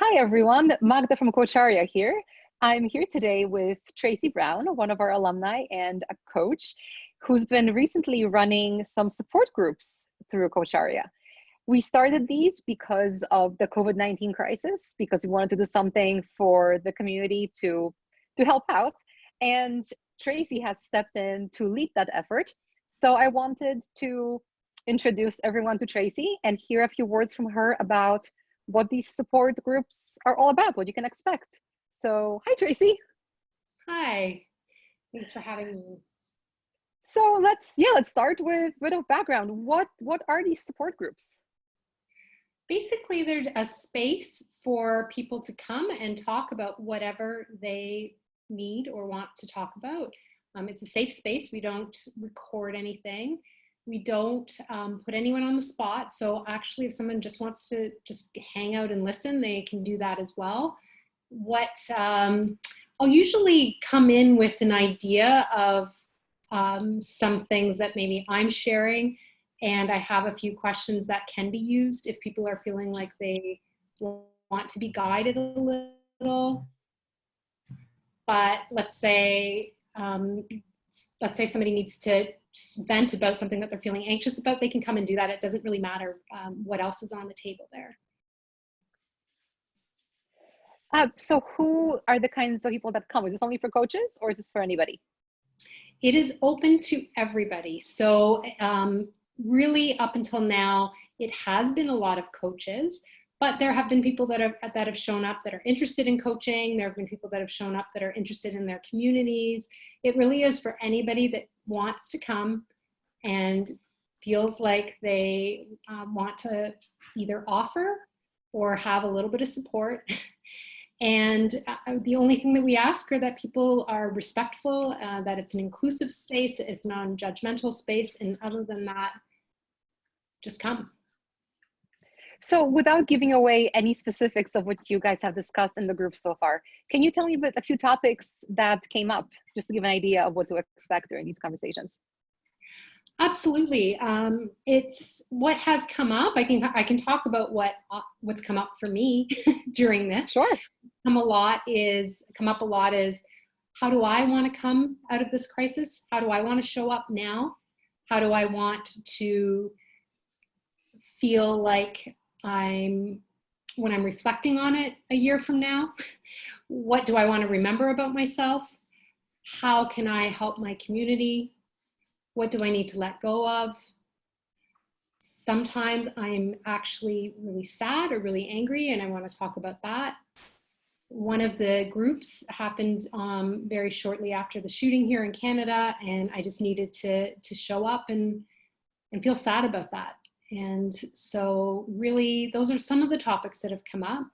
Hi everyone, Magda from Coacharia here. I'm here today with Tracy Brown, one of our alumni and a coach who's been recently running some support groups through Coacharia. We started these because of the COVID-19 crisis, because we wanted to do something for the community to help out. And Tracy has stepped in to lead that effort. So I wanted to introduce everyone to Tracy and hear a few words from her about what these support groups are all about, what you can expect. So, hi Tracy. Hi, thanks for having me. So let's start with a bit of background. What are these support groups? Basically, they're a space for people to come and talk about whatever they need or want to talk about. It's a safe space. We don't record anything. We don't put anyone on the spot. So actually, if someone just wants to just hang out and listen, they can do that as well. I'll usually come in with an idea of some things that maybe I'm sharing, and I have a few questions that can be used if people are feeling like they want to be guided a little. But let's say somebody needs to vent about something that they're feeling anxious about, they can come and do that. It doesn't really matter what else is on the table there. So who are the kinds of people that come? Is this only for coaches or is this for anybody? It is open to everybody. So really up until now, it has been a lot of coaches, but there have been people that have shown up that are interested in coaching. There have been people that have shown up that are interested in their communities. It really is for anybody that wants to come and feels like they want to either offer or have a little bit of support. And the only thing that we ask are that people are respectful, that it's an inclusive space, it's non-judgmental space, and other than that, just come. So without giving away any specifics of what you guys have discussed in the group so far, can you tell me a few topics that came up, just to give an idea of what to expect during these conversations? Absolutely. It's what has come up. I can talk about what's come up for me during this. Sure. Come up a lot is, how do I want to come out of this crisis? How do I want to show up now? How do I want to feel like when I'm reflecting on it a year from now? What do I want to remember about myself? How can I help my community? What do I need to let go of? Sometimes I'm actually really sad or really angry, and I want to talk about that. One of the groups happened very shortly after the shooting here in Canada, and I just needed to show up and feel sad about that. And so really, those are some of the topics that have come up.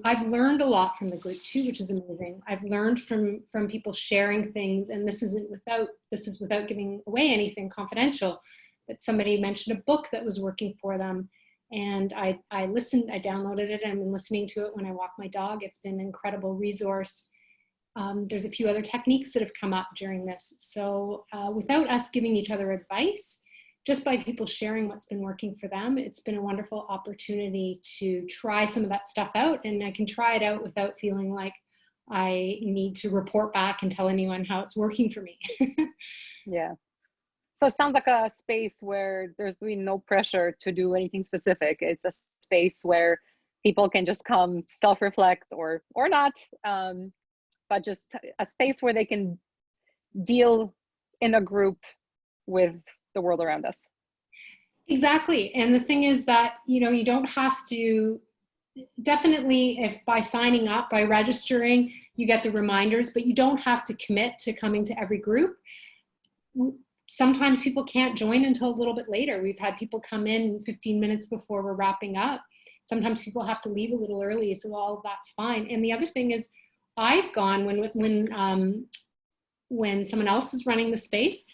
I've learned a lot from the group too, which is amazing. I've learned from people sharing things, and this is without giving away anything confidential, that somebody mentioned a book that was working for them. And I listened, I downloaded it, and I've been listening to it when I walk my dog. It's been an incredible resource. There's a few other techniques that have come up during this. So without us giving each other advice, just by people sharing what's been working for them, it's been a wonderful opportunity to try some of that stuff out. And I can try it out without feeling like I need to report back and tell anyone how it's working for me. Yeah. So it sounds like a space where there's really no pressure to do anything specific. It's a space where people can just come self-reflect or not, but just a space where they can deal in a group with the world around us. Exactly. And the thing is that, you don't have to, definitely if by signing up, by registering, you get the reminders, but you don't have to commit to coming to every group. Sometimes people can't join until a little bit later. We've had people come in 15 minutes before we're wrapping up. Sometimes people have to leave a little early, so all of that's fine. And the other thing is, I've gone when someone else is running the space,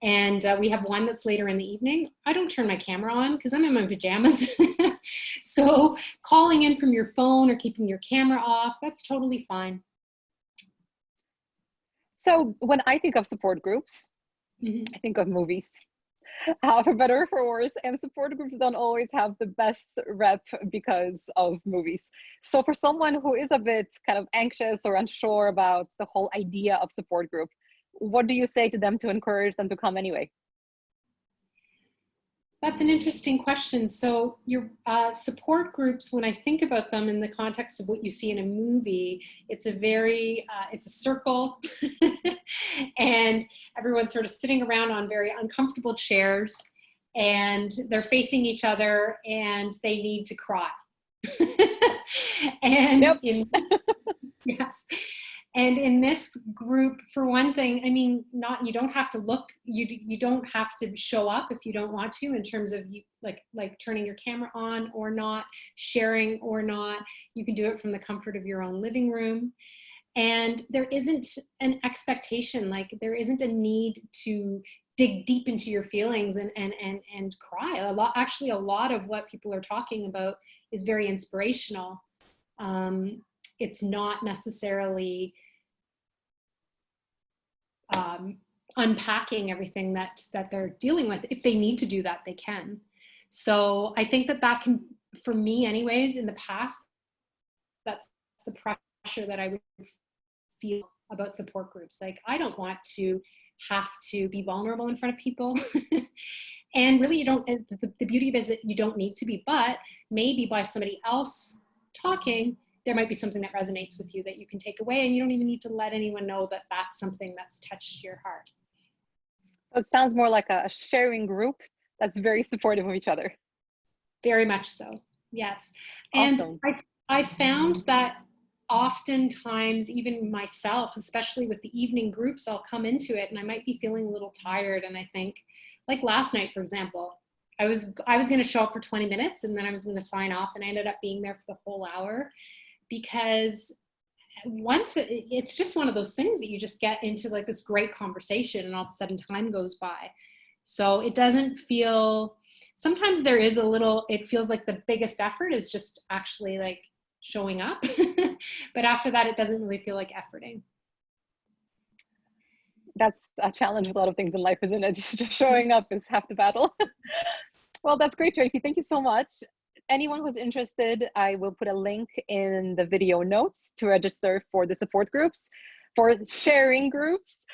and we have one that's later in the evening, I don't turn my camera on because I'm in my pajamas. So calling in from your phone or keeping your camera off, that's totally fine. So when I think of support groups, Mm-hmm. I think of movies. for better or for worse. And support groups don't always have the best rep because of movies. So for someone who is a bit kind of anxious or unsure about the whole idea of support group, what do you say to them to encourage them to come anyway? That's an interesting question. So your support groups, when I think about them in the context of what you see in a movie, it's a very, it's a circle and everyone's sort of sitting around on very uncomfortable chairs and they're facing each other and they need to cry. And Yep. in this, yes. And in this group, for one thing, I mean, you don't have to look, you don't have to show up if you don't want to, in terms of you, like turning your camera on or not, sharing or not. You can do it from the comfort of your own living room. And there isn't an expectation, like there isn't a need to dig deep into your feelings and cry. Actually, a lot of what people are talking about is very inspirational. It's not necessarily unpacking everything that they're dealing with. If they need to do that, they can. So I think that can, for me anyways, in the past, that's the pressure that I would feel about support groups. Like, I don't want to have to be vulnerable in front of people. And really, you don't, the beauty of it is that you don't need to be, but maybe by somebody else talking, there might be something that resonates with you that you can take away, and you don't even need to let anyone know that that's something that's touched your heart. So it sounds more like a sharing group that's very supportive of each other. Very much so, yes. Awesome. And I found that oftentimes, even myself, especially with the evening groups, I'll come into it and I might be feeling a little tired, and I think, like last night, for example, I was going to show up for 20 minutes and then I was going to sign off, and I ended up being there for the whole hour, because once it's just one of those things that you just get into like this great conversation and all of a sudden time goes by. So it doesn't feel, sometimes there is a little, it feels like the biggest effort is just actually like showing up. But after that, it doesn't really feel like efforting. That's a challenge with a lot of things in life, isn't it? Just showing up is half the battle. Well, that's great, Tracy. Thank you so much. Anyone who's interested, I will put a link in the video notes to register for the support groups, for sharing groups.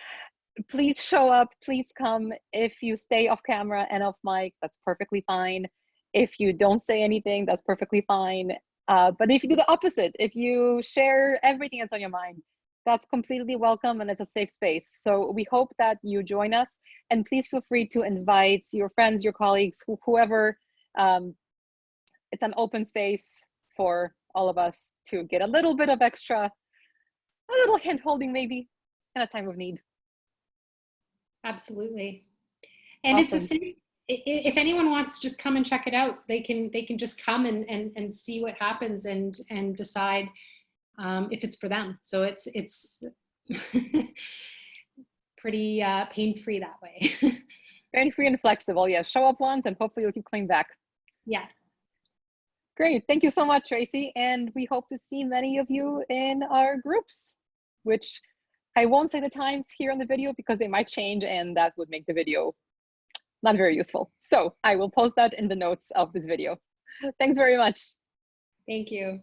Please show up, please come. If you stay off camera and off mic, that's perfectly fine. If you don't say anything, that's perfectly fine. But if you do the opposite, if you share everything that's on your mind, that's completely welcome, and it's a safe space. So we hope that you join us, and please feel free to invite your friends, your colleagues, whoever. It's an open space for all of us to get a little bit of extra, a little hand holding maybe in a time of need. Absolutely. And Awesome. It's the same. If anyone wants to just come and check it out, they can just come and see what happens and decide if it's for them. So it's pretty pain-free that way. Pain-free and flexible. Yeah, show up once and hopefully you'll keep coming back. Yeah. Great. Thank you so much, Tracy. And we hope to see many of you in our groups, which I won't say the times here on the video because they might change and that would make the video not very useful. So I will post that in the notes of this video. Thanks very much. Thank you.